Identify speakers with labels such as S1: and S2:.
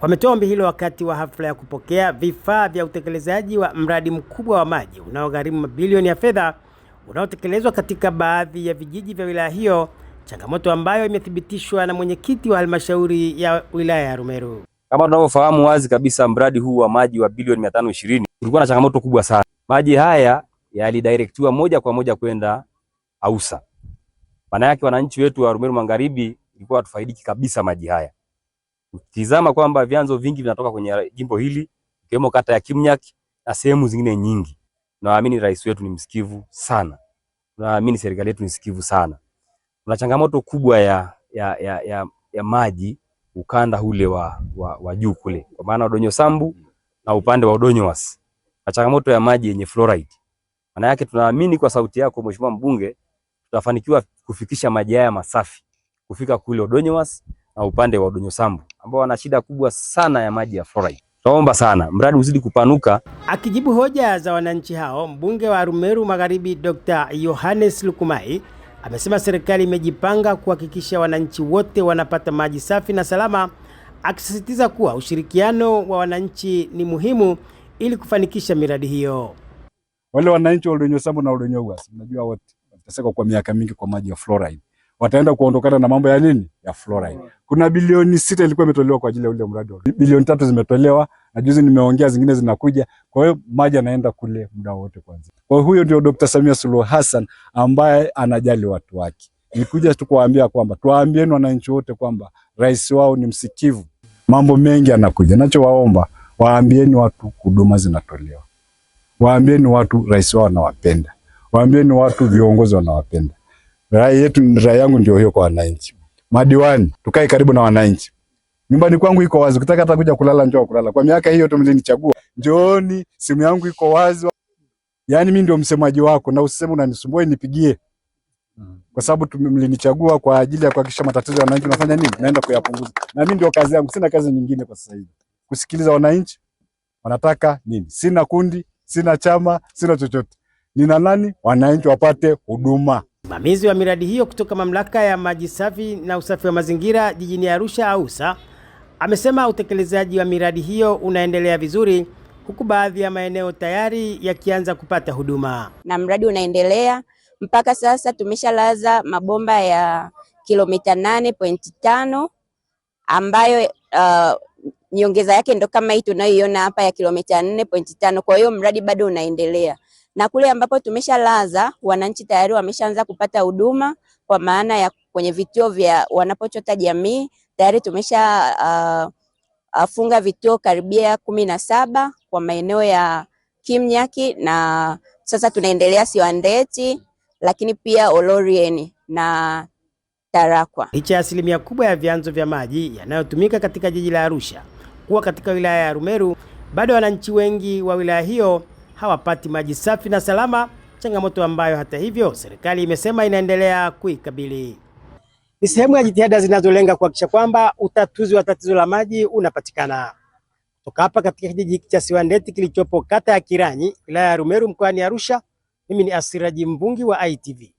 S1: Wametoa ombi hilo wakati wa hafla ya kupokea vifaa vya utekelezaji wa mradi mkubwa wa maji unaogharimu mabilioni ya fedha unaotekelezwa katika baadhi ya vijiji vya wilaya hiyo, changamoto ambayo imethibitishwa na mwenyekiti wa halmashauri ya wilaya ya Arumeru.
S2: Kama tunavyofahamu wazi kabisa, mradi huu wa maji wa bilioni 520 ulikuwa na changamoto kubwa sana. Maji haya yalidirectiwa moja kwa moja kwenda AUSA. Maana yake wananchi wetu wa Arumeru Magharibi ilikuwa hatufaidiki kabisa maji haya. Ukitizama kwamba vyanzo vingi vinatoka kwenye jimbo hili, ikiwemo kata ya Kimnyaki na sehemu zingine nyingi. Naamini rais wetu ni msikivu sana. Naamini serikali yetu ni msikivu sana. Kuna changamoto kubwa ya maji ukanda ule wa juu kule, kwa maana Odonyo Sambu na upande wa Odonyo Wasi. Na changamoto ya maji yenye fluoride. Maana yake tunaamini kwa sauti yako Mheshimiwa Mbunge tutafanikiwa kufikisha maji haya masafi kufika kule Odonyo Wasi na upande wa Odonyo Sambu ambao wana shida kubwa sana ya maji ya fluoride. Tunaomba sana mradi uzidi kupanuka.
S1: Akijibu hoja za wananchi hao, mbunge wa Arumeru Magharibi Dr. Yohanes Lukumai amesema serikali imejipanga kuhakikisha wananchi wote wanapata maji safi na salama, akisisitiza kuwa ushirikiano wa wananchi ni muhimu ili kufanikisha miradi hiyo.
S3: Wale wananchi wa Odonyo Sambu na Odonyo Wasi, mnajua wote wataseka kwa miaka mingi kwa maji ya fluoride. Wataenda kuondokana na mambo ya nini? Ya fluoride. Kuna bilioni 6 ilikuwa imetolewa kwa ajili ya ule mradi. Bilioni 3 zimetolewa na juzi nimeongea zingine zinakuja. Kwa hiyo maji yanaenda kule muda wote kwanza. Kwa hiyo huyo ndio Dr. Samia Suluhu Hassan ambaye anajali watu wake. Nikuja tu kuwaambia kwamba tuwaambieni wananchi wote kwamba rais wao ni msikivu. Mambo mengi yanakuja. Nachowaomba waambieni watu huduma zinatolewa. Waambieni watu rais wao anawapenda. Waambieni watu viongozi wanawapenda. Rai yangu ndio hiyo kwa wananchi. Madiwani, tukae karibu na wananchi. Nyumbani kwangu iko wazi, ukitaka hata kuja kulala njoo kulala. Kwa miaka hiyo mlinichagua. Njooni, simu yangu iko wazi. Yaani mimi ndio msemaji wako na usiseme unanisumbua nipigie. Kwa sababu mlinichagua kwa ajili ya kuhakikisha matatizo ya wananchi nafanya nini? Naenda kuyapunguza. Na mimi ndio kazi yangu, sina kazi nyingine kwa sasa hivi. Kusikiliza wananchi wanataka nini? Sina kundi, sina chama, sina chochote. Nina nani? Wananchi wapate huduma.
S1: Msimamizi wa miradi hiyo kutoka mamlaka ya maji safi na usafi wa mazingira jijini Arusha AUSA amesema utekelezaji wa miradi hiyo unaendelea vizuri, huku baadhi ya maeneo tayari yakianza kupata huduma.
S4: Na mradi unaendelea mpaka sasa, tumeshalaza mabomba ya kilomita 8.5 ambayo nyongeza yake ndo kama hii tunayoiona hapa ya kilomita 4.5. Kwa hiyo mradi bado unaendelea. Na kule ambapo tumeshalaza wananchi tayari wameshaanza kupata huduma, kwa maana ya kwenye vituo vya wanapochota jamii tayari tumesha funga vituo karibia 17 kwa maeneo ya Kimnyaki, na sasa tunaendelea Siwandeti, lakini pia Olorieni na Tarakwa.
S1: Licha ya asilimia kubwa ya vyanzo vya maji yanayotumika katika jiji la Arusha kuwa katika wilaya ya Arumeru, bado wananchi wengi wa wilaya hiyo hawapati maji safi na salama, changamoto ambayo hata hivyo serikali imesema inaendelea kuikabili. Ni sehemu ya jitihada zinazolenga kuhakikisha kwamba utatuzi wa tatizo la maji unapatikana. Kutoka hapa katika kijiji cha Siwandeti kilichopo kata ya Kiranyi, wilaya ya Arumeru mkoani Arusha, mimi ni Asiraji Mvungi wa ITV.